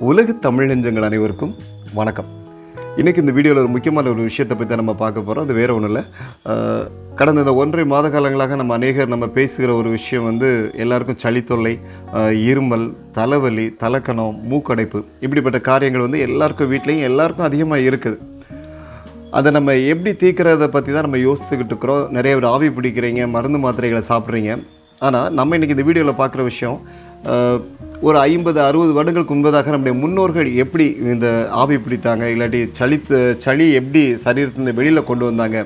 உலக தமிழ் நெஞ்சங்கள் அனைவருக்கும் வணக்கம். இன்றைக்கி இந்த வீடியோவில் ஒரு முக்கியமான ஒரு விஷயத்தை பற்றி நம்ம பார்க்க போகிறோம். அது வேறு ஒன்றும் இல்லை. கடந்த இந்த 1.5 மாத காலங்களாக நம்ம பேசுகிற ஒரு விஷயம் எல்லாருக்கும் சளி தொல்லை, இருமல், தலைவலி, தலைக்கணம், மூக்கடைப்பு இப்படிப்பட்ட காரியங்கள் எல்லாருக்கும் வீட்லேயும் எல்லாருக்கும் அதிகமாக இருக்குது. அதை நம்ம எப்படி தீர்க்கிறத பற்றி தான் நம்ம யோசித்துக்கிட்டு இருக்கிறோம். நிறைய பேர் ஆவி பிடிக்கிறீங்க, மருந்து மாத்திரைகளை சாப்பிட்றீங்க. ஆனால் நம்ம இன்றைக்கி இந்த வீடியோவில் பார்க்குற விஷயம், ஒரு 50-60 வருடங்களுக்கு முன்பதாக நம்முடைய முன்னோர்கள் எப்படி இந்த ஆவி பிடித்தாங்க, இல்லாட்டி சளி எப்படி சரீரத்திலிருந்து வெளியில் கொண்டு வந்தாங்க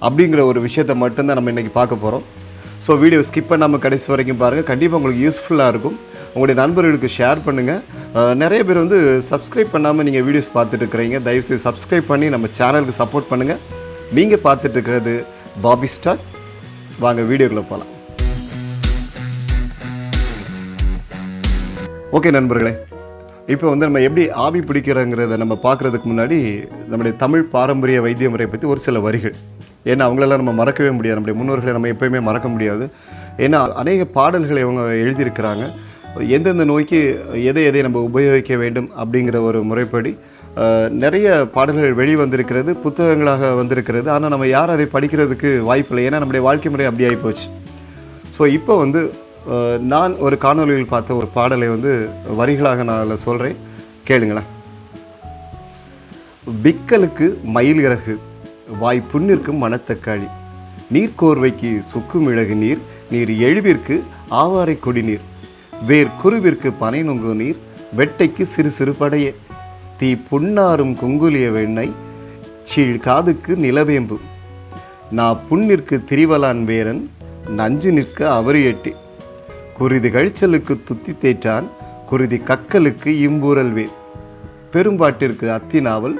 அப்படிங்கிற ஒரு விஷயத்தை மட்டும்தான் நம்ம இன்றைக்கி பார்க்க போகிறோம். ஸோ வீடியோ ஸ்கிப் பண்ணாமல் கடைசி வரைக்கும் பாருங்கள். கண்டிப்பாக உங்களுக்கு யூஸ்ஃபுல்லாக இருக்கும். உங்களுடைய நண்பர்களுக்கு ஷேர் பண்ணுங்கள். நிறைய பேர் சப்ஸ்கிரைப் பண்ணாமல் நீங்கள் வீடியோஸ் பார்த்துட்டு இருக்கிறீங்க. தயவுசெய்து சப்ஸ்கிரைப் பண்ணி நம்ம சேனலுக்கு சப்போர்ட் பண்ணுங்கள். நீங்கள் பார்த்துட்டு இருக்கிறது பாபி ஸ்டார். வாங்க வீடியோக்குள்ளே போகலாம். ஓகே நண்பர்களே, இப்போ நம்ம எப்படி ஆவி பிடிக்கிறோங்கிறத நம்ம பார்க்குறதுக்கு முன்னாடி நம்முடைய தமிழ் பாரம்பரிய வைத்திய முறை பற்றி ஒரு சில வரிகள். ஏன்னா அவங்களெல்லாம் நம்ம மறக்கவே முடியாது. நம்முடைய முன்னோர்களை நம்ம எப்போயுமே மறக்க முடியாது. ஏன்னா அநேக பாடல்களை அவங்க எழுதியிருக்கிறாங்க. எந்தெந்த நோய்க்கு எதை நம்ம உபயோகிக்க வேண்டும் அப்படிங்கிற ஒரு முறைப்படி நிறைய பாடல்கள் வெளிவந்திருக்கிறது, புத்தகங்களாக வந்திருக்கிறது. ஆனால் நம்ம யாரும் அதை படிக்கிறதுக்கு வாய்ப்பில்லை. ஏன்னா நம்முடைய வாழ்க்கை முறை அப்படி ஆகிப்போச்சு. ஸோ இப்போ நான் ஒரு காணொலியில் பார்த்த ஒரு பாடலை வரிகளாக நான் அதில் சொல்கிறேன், கேளுங்களேன். பிக்கலுக்கு மயில் இறகு, வாய் புண்ணிற்கு மணத்தக்காளி, நீர்க்கோர்வைக்கு சுக்கு மிளகு நீர், நீர் எழுவிற்கு ஆவாரை கொடி நீர், வேர் குருவிற்கு பனை நொங்கு நீர், வெட்டைக்கு சிறு சிறு படைய, தீ புண்ணாரும் குங்குலிய வெண்ணெய், சீழ் காதுக்கு நிலவேம்பு, நான் புண்ணிற்கு திரிவலான் வேரன், நஞ்சு நிற்க அவரியட்டி, குருதி கழிச்சலுக்கு துத்தி தேற்றான், குருதி கக்கலுக்கு இம்பூரல் வேர், பெரும்பாட்டிற்கு அத்தினாவல்,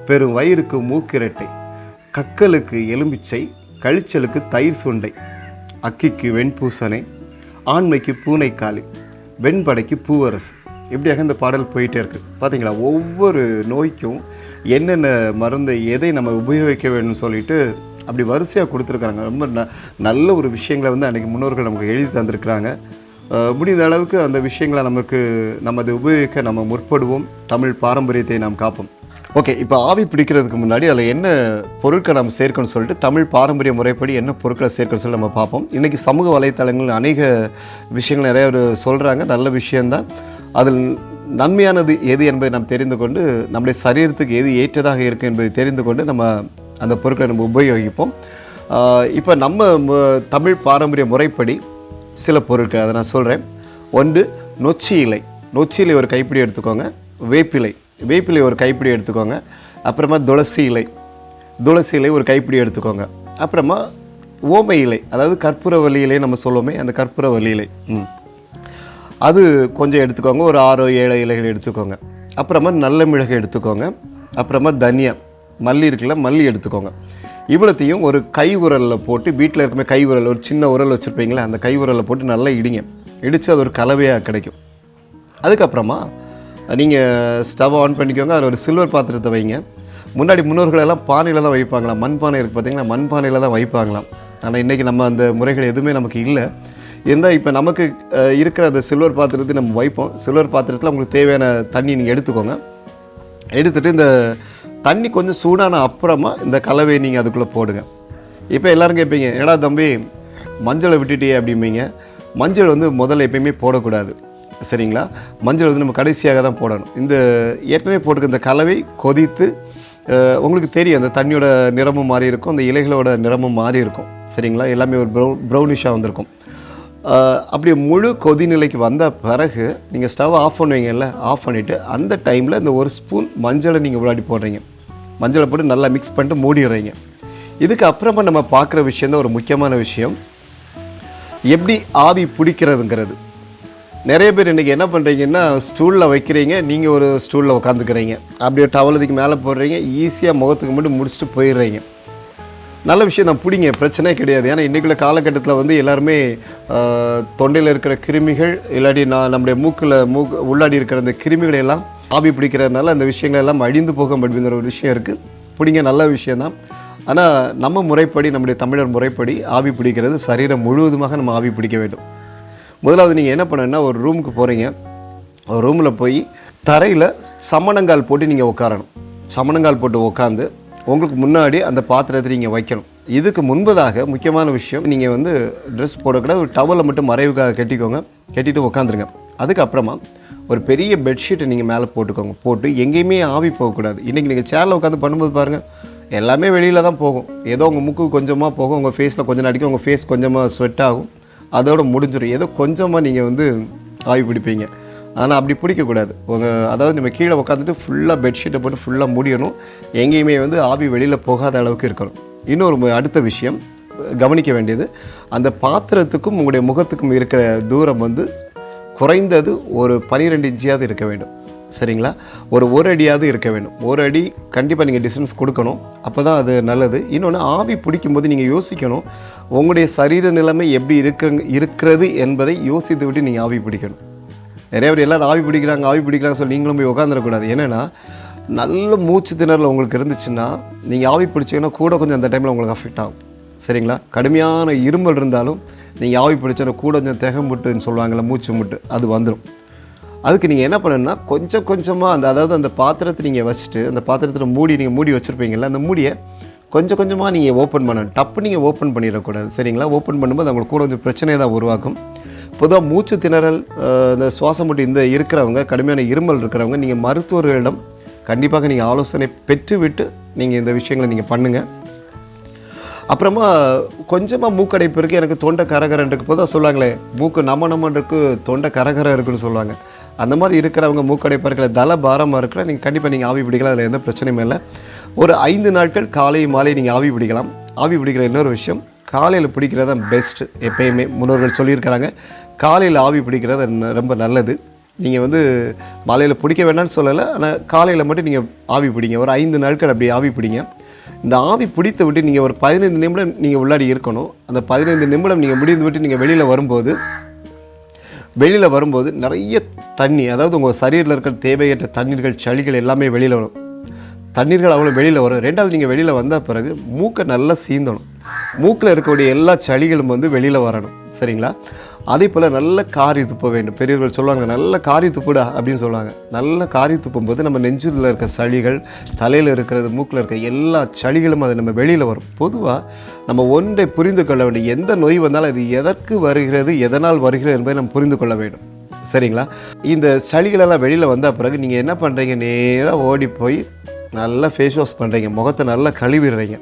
பெரும் வயிறுக்கு மூக்கிரட்டை, கக்கலுக்கு எலும்பிச்சை, கழிச்சலுக்கு தயிர் சுண்டை, அக்கிக்கு வெண்பூசனை, ஆண்மைக்கு பூனைக்காலி, வெண்படைக்கு பூவரசு. இப்படியாக இந்த பாடல் போயிட்டே இருக்குது. பார்த்தீங்களா, ஒவ்வொரு நோய்க்கும் என்னென்ன மருந்து எதை நம்ம உபயோகிக்க வேணும்னு சொல்லிட்டு அப்படி வரிசையாக கொடுத்துருக்காங்க. ரொம்ப நல்ல ஒரு விஷயங்களை அன்றைக்கி முன்னோர்கள் நமக்கு எழுதி தந்திருக்கிறாங்க. முடிந்த அளவுக்கு அந்த விஷயங்களை நம்ம அதை உபயோகிக்க நம்ம முற்படுவோம். தமிழ் பாரம்பரியத்தை நாம் காப்போம். ஓகே, இப்போ ஆவி பிடிக்கிறதுக்கு முன்னாடி அதில் என்ன பொருட்களை நம்ம சேர்க்கணும்னு சொல்லிட்டு தமிழ் பாரம்பரிய முறைப்படி என்ன பொருட்களை சேர்க்கணும்னு சொல்லி நம்ம பார்ப்போம். இன்றைக்கி சமூக வலைத்தளங்கள் அநேக விஷயங்கள் நிறைய பேர் சொல்கிறாங்க. நல்ல விஷயந்தான். அதில் நன்மையானது எது என்பதை நாம் தெரிந்து கொண்டு, நம்முடைய சரீரத்துக்கு எது ஏற்றதாக இருக்குது என்பதை தெரிந்து கொண்டு நம்ம அந்த பொருட்களை நம்ம உபயோகிப்போம். இப்போ நம்ம தமிழ் பாரம்பரிய முறைப்படி சில பொருட்கள் அதை நான் சொல்கிறேன். ஒன்று நொச்சி இலை. நொச்சி இலை ஒரு கைப்பிடி எடுத்துக்கோங்க. வேப்பிலை ஒரு கைப்பிடி எடுத்துக்கோங்க. அப்புறமா துளசி இலை ஒரு கைப்பிடி எடுத்துக்கோங்க. அப்புறமா ஓமை இலை, அதாவது கற்பூரவல்லி இலை நம்ம சொல்லுவோமே, அந்த கற்பூரவல்லி இலை அது கொஞ்சம் எடுத்துக்கோங்க. ஒரு 6-7 இலைகள் எடுத்துக்கோங்க. அப்புறமா நல்ல மிளகு எடுத்துக்கோங்க. அப்புறமா தனியா, மல்லி இருக்குல்ல, மல்லி எடுத்துக்கோங்க. இவ்வளோத்தையும் ஒரு கை உரலில் போட்டு, வீட்டில் இருக்குமே கை உரல், ஒரு சின்ன உரல் வச்சுருப்பீங்களா, அந்த கை உரலில் போட்டு நல்லா இடித்து அது ஒரு கலவையாக கிடைக்கும். அதுக்கப்புறமா நீங்கள் ஸ்டவ் ஆன் பண்ணிக்கோங்க. அதில் ஒரு சில்வர் பாத்திரத்தை வைங்க. முன்னாடி முன்னோர்களெல்லாம் பானையில் தான் வைப்பாங்களாம். மண்பானை இருக்குது பார்த்தீங்களா, மண்பானையில் தான் வைப்பாங்களாம். ஆனால் இன்றைக்கி நம்ம அந்த முறைகள் எதுவுமே நமக்கு இல்லை. இப்போ நமக்கு இருக்கிற அந்த சில்வர் பாத்திரத்தை நம்ம வைப்போம். சில்வர் பாத்திரத்தில் உங்களுக்கு தேவையான தண்ணி நீங்கள் எடுத்துக்கோங்க. எடுத்துகிட்டு இந்த தண்ணி கொஞ்சம் சூடான அப்புறமா இந்த கலவையை நீங்கள் அதுக்குள்ளே போடுங்க. இப்போ எல்லோரும் கேட்பீங்க, ஏடா தம்பி மஞ்சளை விட்டுட்டே அப்படிம்பீங்க. மஞ்சள் முதல்ல எப்பயுமே போடக்கூடாது, சரிங்களா? மஞ்சள் நம்ம கடைசியாக தான் போடணும். இந்த ஏற்கனவே போட்டுக்க இந்த கலவை கொதித்து உங்களுக்கு தெரியும், அந்த தண்ணியோட நிறமும் மாறி இருக்கும், அந்த இலைகளோட நிறமும் மாறி இருக்கும், சரிங்களா? எல்லாமே ஒரு ப்ரௌனிஷாக வந்திருக்கும். அப்படி முழு கொதிநிலைக்கு வந்த பிறகு நீங்கள் ஸ்டவ் ஆஃப் பண்ணுவீங்கல்ல, ஆஃப் பண்ணிவிட்டு அந்த டைமில் இந்த 1 ஸ்பூன் மஞ்சளை நீங்கள் உள்ளாடி போடுறீங்க. மஞ்சளை போட்டு நல்லா மிக்ஸ் பண்ணிட்டு மூடிடுறீங்க. இதுக்கு அப்புறமா நம்ம பார்க்குற விஷயந்தான் ஒரு முக்கியமான விஷயம், எப்படி ஆவி பிடிக்கிறதுங்கிறது. நிறைய பேர் இன்றைக்கி என்ன பண்ணுறீங்கன்னா, ஸ்டூலில் வைக்கிறீங்க, நீங்கள் ஒரு ஸ்டூலில் உட்காந்துக்கிறீங்க, அப்படியே டவலுக்கு மேலே போடுறீங்க, ஈஸியாக முகத்துக்கு மட்டும் முடிச்சுட்டு போயிடுறீங்க. நல்ல விஷயம் தான், பிடிங்க, பிரச்சனை கிடையாது. ஏன்னா இன்றைக்குள்ள காலகட்டத்தில் எல்லாருமே தொண்டையில் இருக்கிற கிருமிகள், இல்லாட்டி நம்முடைய உள்ளாடி இருக்கிற அந்த கிருமிகளை எல்லாம் ஆவி பிடிக்கிறதுனால அந்த விஷயங்கள் எல்லாம் அழிந்து போக முடியுங்கிற ஒரு விஷயம் இருக்குது. பிடிங்க, நல்ல விஷயந்தான். ஆனால் நம்ம முறைப்படி, நம்முடைய தமிழர் முறைப்படி ஆவி பிடிக்கிறது சரீரம் முழுவதுமாக நம்ம ஆவி பிடிக்க வேண்டும். முதலாவது நீங்கள் என்ன பண்ணணுன்னா, ஒரு ரூமுக்கு போகிறீங்க. ஒரு ரூமில் போய் தரையில் சமணங்கால் போட்டு நீங்கள் உட்காரணும். சமணங்கால் போட்டு உட்காந்து உங்களுக்கு முன்னாடி அந்த பாத்திரத்தை நீங்கள் வைக்கணும். இதுக்கு முன்பதாக முக்கியமான விஷயம், நீங்கள் வந்து ட்ரெஸ் போடக்கூடாது, ஒரு டவலை மட்டும் மறைவுக்காக கட்டிக்கோங்க, கட்டிட்டு உட்காந்துருங்க. அதுக்கப்புறமா ஒரு பெரிய பெட்ஷீட்டை நீங்கள் மேலே போட்டுக்கோங்க. போட்டு எங்கேயுமே ஆவி போகக்கூடாது. இன்றைக்கி நீங்கள் சேரில் உட்காந்து பண்ணும்போது பாருங்கள், எல்லாமே வெளியில் தான் போகும். ஏதோ உங்கள் மூக்கு கொஞ்சமாக போகும், உங்கள் ஃபேஸில் கொஞ்சம் அடிக்கும், உங்கள் ஃபேஸ் கொஞ்சமாக ஸ்வெட் ஆகும், அதோடு முடிஞ்சிடும். ஏதோ கொஞ்சமாக நீங்கள் வந்து ஆவி பிடிப்பீங்க. ஆனால் அப்படி பிடிக்கக்கூடாது. அதாவது நம்ம கீழே உட்காந்துட்டு ஃபுல்லாக பெட்ஷீட்டை போட்டு ஃபுல்லாக மூடியணும். எங்கேயுமே வந்து ஆவி வெளியில் போகாத அளவுக்கு இருக்கணும். இன்னொரு அடுத்த விஷயம் கவனிக்க வேண்டியது, அந்த பாத்திரத்துக்கும் உங்களுடைய முகத்துக்கும் இருக்கிற தூரம் வந்து குறைந்தது ஒரு 12 இன்ச்சியாவது இருக்க வேண்டும். சரிங்களா? ஒரு அடியாவது இருக்க வேண்டும். ஒரு அடி கண்டிப்பாக நீங்கள் டிஸ்டன்ஸ் கொடுக்கணும். அப்போ தான் அது நல்லது. இன்னொன்று, ஆவி பிடிக்கும்போது நீங்கள் யோசிக்கணும், உங்களுடைய சரீர நிலைமை எப்படி இருக்கிறது என்பதை யோசித்து விட்டு நீங்கள் ஆவி பிடிக்கணும். நிறைய பேர் எல்லோரும் ஆவி பிடிக்கிறாங்க சொல்லி நீங்களும் போய் உட்காந்துடக்கூடாது. ஏன்னா நல்ல மூச்சு திணறல் உங்களுக்கு இருந்துச்சுன்னா நீங்கள் ஆவி பிடிச்சிங்கன்னா கூட கொஞ்சம் அந்த டைமில் உங்களுக்கு அஃபெக்ட் ஆகும். சரிங்களா? கடுமையான இருமல் இருந்தாலும் நீங்கள் ஆவி பிடிச்சோன்னா கூட கொஞ்சம் திகமுட்டுன்னு சொல்லுவாங்கள்ல, மூச்சு முட்டு, அது வந்துடும். அதுக்கு நீங்கள் என்ன பண்ணணுன்னா கொஞ்சம் கொஞ்சமாக அதாவது அந்த பாத்திரத்தை நீங்கள் வச்சுட்டு, அந்த பாத்திரத்தில் நீங்கள் மூடி வச்சுருப்பீங்கள்ல, அந்த மூடியை கொஞ்சம் கொஞ்சமாக நீங்கள் ஓப்பன் பண்ணணும். டப்பு நீங்கள் ஓப்பன் பண்ணிடக்கூடாது. சரிங்களா? ஓப்பன் பண்ணும்போது அவங்களுக்கு கூட கொஞ்சம் பிரச்சனையை தான் உருவாக்கும். பொதுவாக மூச்சு திணறல், இந்த சுவாசம் முட்டு இந்த இருக்கிறவங்க, கடுமையான இருமல் இருக்கிறவங்க, நீங்கள் மருத்துவர்களிடம் கண்டிப்பாக நீங்கள் ஆலோசனை பெற்றுவிட்டு நீங்கள் இந்த விஷயங்களை நீங்கள் பண்ணுங்கள். அப்புறமா கொஞ்சமாக மூக்கடைப்பு இருக்குது, எனக்கு தொண்டை கரகரன் இருக்குது. பொதுவாக சொல்லுவாங்களே, மூக்கு நம்ம இருக்குது, தொண்டை கரகரம் இருக்குதுன்னு சொல்லுவாங்க. அந்த மாதிரி இருக்கிறவங்க, மூக்கடைப்பாக இருக்கிற, தலை பாரமாக இருக்கிற, நீங்கள் கண்டிப்பாக நீங்கள் ஆவி பிடிக்கலாம். அதில் எந்த பிரச்சனையும் இல்லை. ஒரு 5 நாட்கள் காலை மாலை நீங்கள் ஆவி பிடிக்கலாம். ஆவி பிடிக்கிற இன்னொரு விஷயம், காலையில் பிடிக்கிறது தான் பெஸ்ட்டு. எப்பயுமே முன்னோர்கள் சொல்லியிருக்கிறாங்க, காலையில் ஆவி பிடிக்கிறது ரொம்ப நல்லது. நீங்கள் வந்து மாலையில் பிடிக்க வேண்டாம்னு சொல்லலை, ஆனால் காலையில் மட்டும் நீங்கள் ஆவி பிடிங்க. ஒரு 5 நாட்கள் அப்படி ஆவி பிடிங்க. இந்த ஆவி பிடித்து விட்டு நீங்கள் ஒரு 15 நிமிடம் நீங்கள் உள்ளாடி இருக்கணும். அந்த 15 நிமிடம் நீங்கள் முடிந்து விட்டு நீங்கள் வெளியில் வரும்போது நிறைய தண்ணி, அதாவது உங்கள் சரீரில் இருக்கிற தேவையற்ற தண்ணீர்கள், சளிகள் எல்லாமே வெளியில் வரும். தண்ணீர்கள் அவ்வளோ வெளியில் வரும். ரெண்டாவது, நீங்கள் வெளியில் வந்த பிறகு மூக்கை நல்லா சீந்தணும். மூக்கில் இருக்கக்கூடிய எல்லா சளிகளும் வந்து வெளியில் வரணும். சரிங்களா? அதே போல் நல்ல காரி துப்ப வேண்டும். பெரியவர்கள் சொல்லுவாங்க, நல்ல காரி துப்புடா அப்படின்னு சொல்லுவாங்க. நல்ல காரி துப்பும்போது நம்ம நெஞ்சில் இருக்க சளிகள், தலையில் இருக்கிறது, மூக்கில் இருக்க எல்லா சளிகளும் அது நம்ம வெளியில் வரும். பொதுவாக நம்ம ஒன்றை புரிந்து கொள்ள வேண்டும், எந்த நோய் வந்தாலும் அது எதற்கு வருகிறது, எதனால் வருகிறது என்பதை நம்ம புரிந்து கொள்ள வேண்டும். சரிங்களா? இந்த சளிகளெல்லாம் வெளியில் வந்த பிறகு நீங்கள் என்ன பண்ணுறீங்க, நேராக ஓடி போய் நல்லா ஃபேஸ் வாஷ் பண்ணுறீங்க, முகத்தை நல்லா கழுவிடுறீங்க.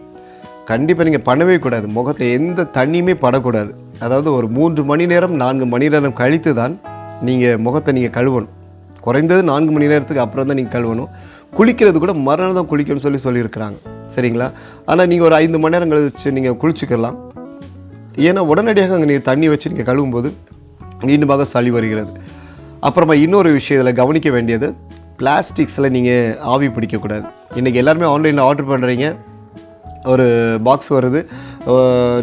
கண்டிப்பாக நீங்கள் பண்ணவே கூடாது. முகத்தில் எந்த தண்ணியுமே படக்கூடாது. அதாவது ஒரு 3 மணி நேரம் 4 மணி நேரம் கழித்து தான் நீங்கள் முகத்தை நீங்கள் கழுவணும். குறைந்தது 4 மணி நேரத்துக்கு அப்புறம் தான் நீங்கள் கழுவணும். குளிக்கிறது கூட மறுநாள் தான் குளிக்கணும்னு சொல்லியிருக்கிறாங்க. சரிங்களா? ஆனால் நீங்கள் ஒரு 5 மணி நேரம் கழிச்சு நீங்கள் குளிச்சுக்கலாம். ஏன்னா உடனடியாக அங்கே நீங்கள் தண்ணி வச்சு நீங்கள் கழுவும்போது மீண்டுமாக சளி வருகிறது. அப்புறமா இன்னொரு விஷயம் இதில் கவனிக்க வேண்டியது, பிளாஸ்டிக்ஸில் நீங்கள் ஆவி பிடிக்கக்கூடாது. இன்றைக்கி எல்லாருமே ஆன்லைனில் ஆர்டர் பண்ணுறீங்க, ஒரு பாக்ஸ் வருது,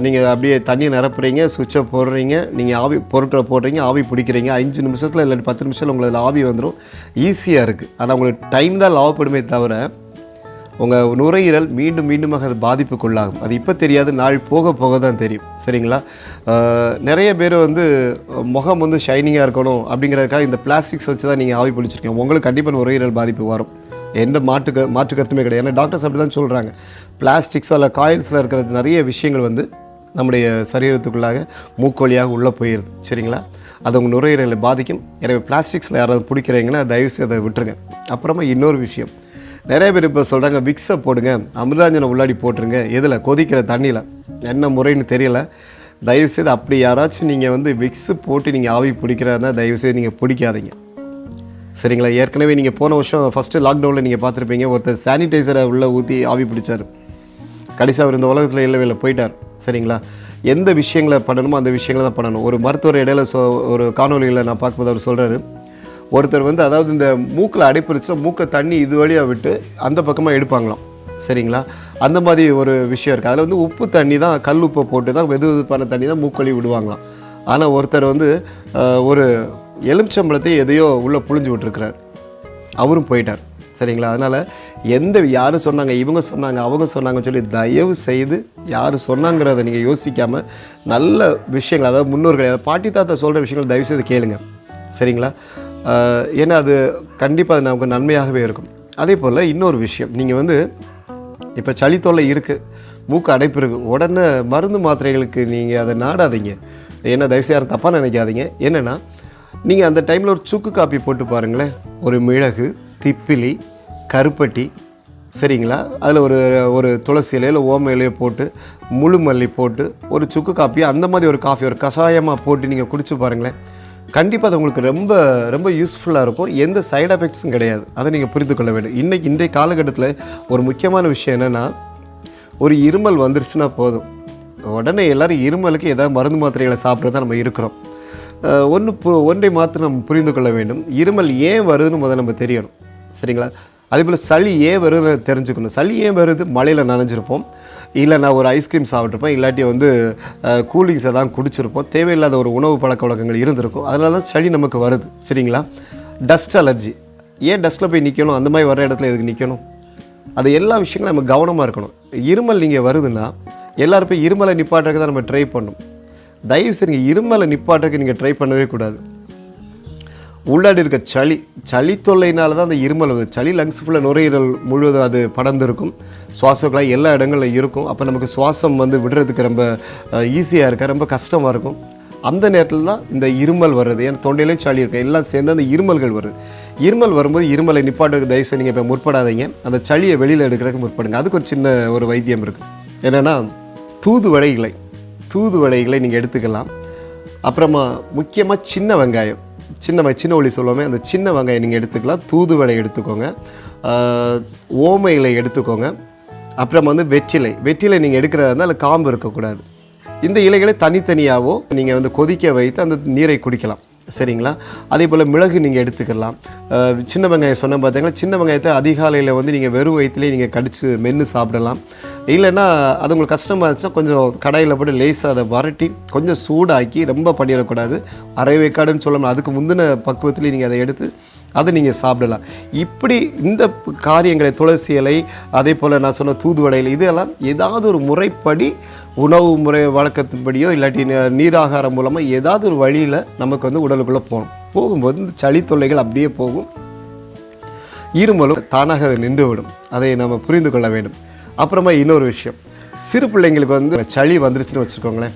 நீங்கள் அப்படியே தண்ணியை நிரப்புறீங்க, சுவிட்சை போடுறீங்க, நீங்கள் ஆவி பொருட்களை போடுறீங்க, ஆவி பிடிக்கிறீங்க. 5 நிமிஷத்தில் இல்லை 10 நிமிஷத்தில் உங்களுக்கு அதில் ஆவி வந்துடும். ஈஸியாக இருக்குது. ஆனால் உங்களுக்கு டைம் தான் லாபப்படுமே தவிர உங்கள் நுரையீரல் மீண்டுமாக அது பாதிப்புக்குள்ளாகும். அது இப்போ தெரியாது, நாள் போக தான் தெரியும். சரிங்களா? நிறைய பேர் வந்து முகம் வந்து ஷைனிங்காக இருக்கணும் அப்படிங்கிறதுக்காக இந்த பிளாஸ்டிக்ஸ் வச்சு தான் நீங்கள் ஆவி பிடிச்சிருக்கீங்க. உங்களுக்கு கண்டிப்பாக நுரையீரல் பாதிப்பு வரும். எந்த மாற்று கருத்துமே கிடையாது. ஏன்னா டாக்டர்ஸ் அப்படி தான் சொல்கிறாங்க, பிளாஸ்டிக்ஸோ இல்லை காயில்ஸில் இருக்கிற நிறைய விஷயங்கள் வந்து நம்முடைய சரீரத்துக்குள்ளாக மூக்கொழியாக உள்ளே போயிடுது. சரிங்களா? அது உங்கள் நுரையீரலை பாதிக்கும். எனவே பிளாஸ்டிக்ஸில் யாராவது பிடிக்கிறீங்கன்னா தயவுசெய்து அதை விட்டுருங்க. அப்புறமா இன்னொரு விஷயம், நிறைய பேர் இப்போ சொல்கிறாங்க, விக்ஸை போடுங்க, அமிர்தாஞ்சனை உள்ளாடி போட்டுருங்க. எதில்? கொதிக்கிற தண்ணியில். என்ன முறைன்னு தெரியல. தயவுசெய்து அப்படி யாராச்சும் நீங்கள் வந்து விக்ஸு போட்டு நீங்கள் ஆவி பிடிக்கிறதா தயவுசெய்து நீங்கள் பிடிக்காதீங்க. சரிங்களா? ஏற்கனவே நீங்கள் போன வருஷம் ஃபஸ்ட்டு லாக்டவுனில் நீங்கள் பார்த்துருப்பீங்க, ஒருத்தர் சானிடைசரை உள்ளே ஊற்றி ஆவி பிடிச்சார். கடைசியாக அவர் இந்த உலகத்தில் இல்லவே போயிட்டார். சரிங்களா? எந்த விஷயங்களை பண்ணணுமோ அந்த விஷயங்களை தான் பண்ணணும். ஒரு மருத்துவர் இடையில ஒரு காணொலியில் நான் பார்க்கும்போது அவர் சொல்கிறாரு, ஒருத்தர் வந்து அதாவது இந்த மூக்கில் அடைப்பிடிச்சா மூக்கை தண்ணி இது வழியாக விட்டு அந்த பக்கமாக எடுப்பாங்களாம். சரிங்களா? அந்த மாதிரி ஒரு விஷயம் இருக்குது. அதில் வந்து உப்பு தண்ணி தான், கல் உப்பை போட்டு தான் வெதுவெதுப்பான தண்ணி தான் மூக்கொழி விடுவாங்களாம். ஆனால் ஒருத்தர் வந்து ஒரு எலுமிச்சம்பழத்தை எதையோ உள்ளே புழிஞ்சு விட்டுருக்கிறார், அவரும் போயிட்டார். சரிங்களா? அதனால் யார் சொன்னாங்க, இவங்க சொன்னாங்க, அவங்க சொன்னாங்கன்னு சொல்லி தயவு செய்து யார் சொன்னாங்கிறத நீங்கள் யோசிக்காமல் நல்ல விஷயங்கள், அதாவது முன்னோர்கள், பாட்டி தாத்தா சொல்கிற விஷயங்கள் தயவு செய்து கேளுங்க. சரிங்களா? ஏன்னா அது கண்டிப்பாக அது நமக்கு நன்மையாகவே இருக்கும். அதே போல் இன்னொரு விஷயம், நீங்கள் வந்து இப்போ சளி தொல்லை இருக்குது, மூக்கு அடைப்பு இருக்குது, உடனே மருந்து மாத்திரைகளுக்கு நீங்கள் அதை நாடாதீங்க. ஏன்னா தயவுசெய்து யாரும் தப்பாக நினைக்காதீங்க. என்னென்னா நீங்கள் அந்த டைமில் ஒரு சுக்கு காப்பி போட்டு பாருங்களேன். ஒரு மிளகு, திப்பிலி, கருப்பட்டி, சரிங்களா, அதில் ஒரு துளசி இலையோ இல்லை ஓம இலையோ போட்டு, முழு மல்லி போட்டு ஒரு சுக்கு காப்பி, அந்த மாதிரி ஒரு காஃபி ஒரு கஷாயமாக போட்டு நீங்கள் குடிச்சு பாருங்களேன். கண்டிப்பாக அது உங்களுக்கு ரொம்ப ரொம்ப யூஸ்ஃபுல்லாக இருக்கும். எந்த சைடு எஃபெக்ட்ஸும் கிடையாது. அதை நீங்கள் புரிந்து கொள்ள வேண்டும். இன்றைய காலகட்டத்தில் ஒரு முக்கியமான விஷயம் என்னென்னா, ஒரு இருமல் வந்துருச்சுன்னா போதும், உடனே எல்லோரும் இருமலுக்கு ஏதாவது மருந்து மாத்திரைகளை சாப்பிட்றது தான் நம்ம இருக்கிறோம். ஒன்றை மாத்திரம் நம்ம புரிந்து கொள்ள வேண்டும். இருமல் ஏன் வருதுன்னு முதல்ல நம்ம தெரியணும், சரிங்களா. அதேபோல் சளி ஏன் வருதுன்னு தெரிஞ்சுக்கணும். சளி ஏன் வருது? மழையில் நனைஞ்சிருப்போம், இல்லை நான் ஒரு ஐஸ்கிரீம் சாப்பிட்ருப்பேன், இல்லாட்டி வந்து கூல்ட்ரிங்ஸை தான் குடிச்சிருப்போம், தேவையில்லாத ஒரு உணவு பழக்க வழக்கங்கள் இருந்திருக்கும், அதனால தான் சளி நமக்கு வருது, சரிங்களா. டஸ்ட் அலர்ஜி, ஏன் டஸ்ட்டில் போய் நிற்கணும், அந்த மாதிரி வர இடத்துல எதுக்கு நிற்கணும், அது எல்லா விஷயங்களும் நம்ம கவனமாக இருக்கணும். இருமல் நீங்கள் வருதுன்னா எல்லோரும் போய் இருமலை நிப்பாட்டுறதுக்கு தான் நம்ம ட்ரை பண்ணணும். தயவு செய்து இருமலை நிப்பாட்டுறதுக்கு நீங்கள் ட்ரை பண்ணவே கூடாது. உள்ளாடி இருக்க சளி தொல்லையினால தான் அந்த இருமல் வருது. சளி லங்ஸ் ஃபுல்லாக நுரையீரல் முழுவதும் அது படர்ந்துருக்கும், சுவாசக்குழாய் எல்லா இடங்களிலும் இருக்கும். அப்போ நமக்கு சுவாசம் வந்து விடுறதுக்கு ரொம்ப ஈஸியாக இருக்க, ரொம்ப கஷ்டமாக இருக்கும். அந்த நேரத்தில் தான் இந்த இருமல் வருது. ஏன்னா தொண்டையிலையும் சளி இருக்குது, எல்லாம் சேர்ந்து அந்த இருமல்கள் வருது. இருமல் வரும்போது இருமலை நிப்பாட்டுக்கு தயவுசெய்து நீங்கள் இப்போ முற்படாதீங்க. அந்த சளியை வெளியில் எடுக்கிறதுக்கு முற்படுங்க. அதுக்கு ஒரு சின்ன ஒரு வைத்தியம் இருக்குது. என்னென்னா தூதுவளை இலை நீங்கள் எடுத்துக்கலாம். அப்புறமா முக்கியமாக சின்ன வெங்காயம், சின்ன உள்ளி சொல்லுவோமே, அந்த சின்ன வெங்காயம் நீங்கள் எடுத்துக்கலாம். தூதுவளை எடுத்துக்கோங்க, ஓம இலை எடுத்துக்கோங்க. அப்புறம் வந்து வெற்றிலை நீங்கள் எடுக்கிறதா இருந்தால் அதில் காம்பு இருக்கக்கூடாது. இந்த இலைகளை தனித்தனியாகவோ நீங்கள் வந்து கொதிக்க வைத்து அந்த நீரை குடிக்கலாம், சரிங்களா. அதே போல் மிளகு நீங்கள் எடுத்துக்கலாம். சின்ன வெங்காயம் சொன்ன பார்த்தீங்கன்னா, சின்ன வெங்காயத்தை அதிகாலையில் வந்து நீங்கள் வெறும் வயிற்றுலேயே நீங்கள் கடித்து மென்று சாப்பிடலாம். இல்லைன்னா அது உங்களுக்கு கஷ்டமாக இருந்துச்சுன்னா கொஞ்சம் கடாயில் போட்டு லேசாக அதை வரட்டி கொஞ்சம் சூடாக்கி, ரொம்ப பண்ணிடக்கூடாது, அரை வேக்காடுன்னு சொல்லணும், அதுக்கு முந்தின பக்குவத்துலேயே நீங்கள் அதை எடுத்து அதை நீங்கள் சாப்பிடலாம். இப்படி இந்த காரியங்களை, துளசி இலை, அதே போல் நான் சொன்ன தூதுவளையில், இதெல்லாம் ஏதாவது ஒரு முறைப்படி உணவு முறை வழக்கத்தின்படியோ இல்லாட்டி நீராகாரம் மூலமாக ஏதாவது ஒரு வழியில் நமக்கு வந்து உடலுக்குள்ளே போகும்போது இந்த சளி தொல்லைகள் அப்படியே போகும், இருமலும் தானாக அதை நின்றுவிடும். அதை நம்ம புரிந்து கொள்ள வேண்டும். அப்புறமா இன்னொரு விஷயம், சிறு பிள்ளைங்களுக்கு வந்து சளி வந்துருச்சுன்னு வச்சுக்கோங்களேன்,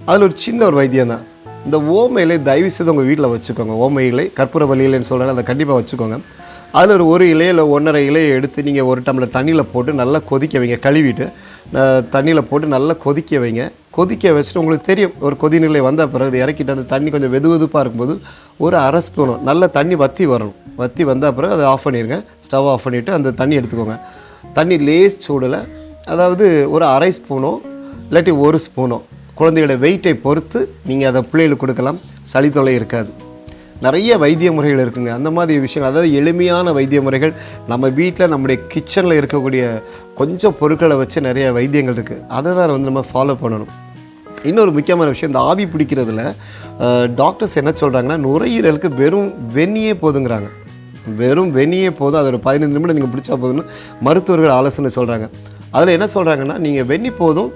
அதில் ஒரு சின்ன ஒரு வைத்தியம் தான். இந்த ஓம இலை தயவு செய்து உங்கள் வீட்டில் வச்சுக்கோங்க. ஓம இலை, கற்பூரவள்ளி இலைன்னு சொல்கிறாங்க, அதை கண்டிப்பாக வச்சுக்கோங்க. அதில் ஒரு இலையில் 1.5 இலையை எடுத்து நீங்கள் ஒரு டம்ளர் தண்ணியில் போட்டு நல்லா கொதிக்க வைங்க. கழுவிட்டு தண்ணியில் போட்டு நல்லா கொதிக்க வைங்க. கொதிக்க வச்சுட்டு உங்களுக்கு தெரியும், ஒரு கொதிநிலை வந்த பிறகு இறக்கிட்டு அந்த தண்ணி கொஞ்சம் வெதுவெதுப்பாக இருக்கும்போது ஒரு அரை ஸ்பூனும் நல்ல தண்ணி வற்றி வரணும். வற்றி வந்த பிறகு அதை ஆஃப் பண்ணிடுங்க. ஸ்டவ் ஆஃப் பண்ணிவிட்டு அந்த தண்ணி எடுத்துக்கோங்க. தண்ணி லேஸ் சூடில், அதாவது ஒரு அரை ஸ்பூனோ இல்லாட்டி 1 ஸ்பூனோ, குழந்தையோட வெயிட்டை பொறுத்து நீங்கள் அதை பிள்ளைகளுக்கு கொடுக்கலாம். சளி தொல்லை இருக்காது. நிறைய வைத்திய முறைகள் இருக்குங்க, அந்த மாதிரி விஷயங்கள். அதாவது எளிமையான வைத்திய முறைகள் நம்ம வீட்டில் நம்முடைய கிச்சனில் இருக்கக்கூடிய கொஞ்சம் பொருட்களை வச்சு நிறைய வைத்தியங்கள் இருக்குது. அதை தான் வந்து நம்ம ஃபாலோ பண்ணணும். இன்னொரு முக்கியமான விஷயம், இந்த ஆவி பிடிக்கிறதுல டாக்டர்ஸ் என்ன சொல்கிறாங்கன்னா, நுரையீரலுக்கு வெறும் வெந்நியே போதுங்கிறாங்க. வெறும் வெந்நியே போதும், அது ஒரு 15 நிமிடம் நீங்கள் பிடிச்சா போதும்னு மருத்துவர்கள் ஆலோசனை சொல்கிறாங்க. அதில் என்ன சொல்கிறாங்கன்னா, நீங்கள் வெந்நி போதும்,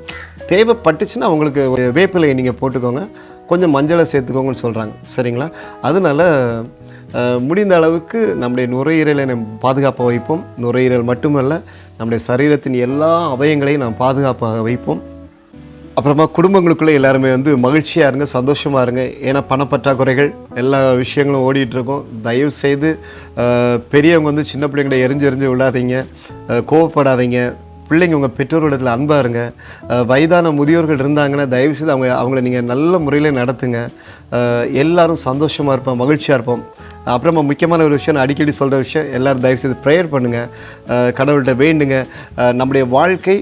தேவைப்பட்டுச்சுன்னா உங்களுக்கு வேப்பிலையை நீங்கள் போட்டுக்கோங்க, கொஞ்சம் மஞ்சளை சேர்த்துக்கோங்கன்னு சொல்கிறாங்க, சரிங்களா. அதனால் முடிந்த அளவுக்கு நம்முடைய நுரையீரலை நம்ம பாதுகாப்பாக வைப்போம். நுரையீரல் மட்டுமல்ல, நம்முடைய சரீரத்தின் எல்லா அவயங்களையும் நாம் பாதுகாப்பாக வைப்போம். அப்புறமா குடும்பங்களுக்குள்ளே எல்லாருமே வந்து மகிழ்ச்சியாக இருங்க, சந்தோஷமாக இருங்க. ஏன்னா பணப்பற்றாக்குறைகள் எல்லா விஷயங்களும் ஓடிட்டுருக்கோம். தயவு செய்து பெரியவங்க வந்து சின்ன பிள்ளைங்களை எரிஞ்சு விடாதீங்க, கோவப்படாதீங்க. பிள்ளைங்க உங்கள் பெற்றோர்களிடத்தில் அன்பாக இருங்க. வயதான முதியோர்கள் இருந்தாங்கன்னா தயவுசெய்து அவங்கள நீங்கள் நல்ல முறையில் நடத்துங்க. எல்லோரும் சந்தோஷமாக இருப்போம், மகிழ்ச்சியாக இருப்போம். அப்புறமா முக்கியமான ஒரு விஷயம், நான் அடிக்கடி சொல்கிற விஷயம், எல்லோரும் தயவுசெய்து ப்ரேயர் பண்ணுங்கள், கடவுள்கிட்ட வேண்டுங்க. நம்முடைய வாழ்க்கை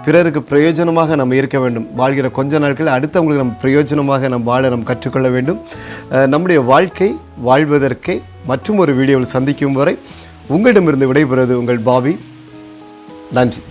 பிறருக்கு பிரயோஜனமாக நம்ம இருக்க வேண்டும். வாழ்கிற கொஞ்ச நாட்களில் அடுத்தவங்களுக்கு நம்ம பிரயோஜனமாக வாழ நம்ம கற்றுக்கொள்ள வேண்டும். நம்முடைய வாழ்க்கை வாழ்வதற்கே மற்றும் ஒரு வீடியோவில் சந்திக்கும் வரை உங்களிடமிருந்து விடைபெறுவது உங்கள் பாபி. நன்றி.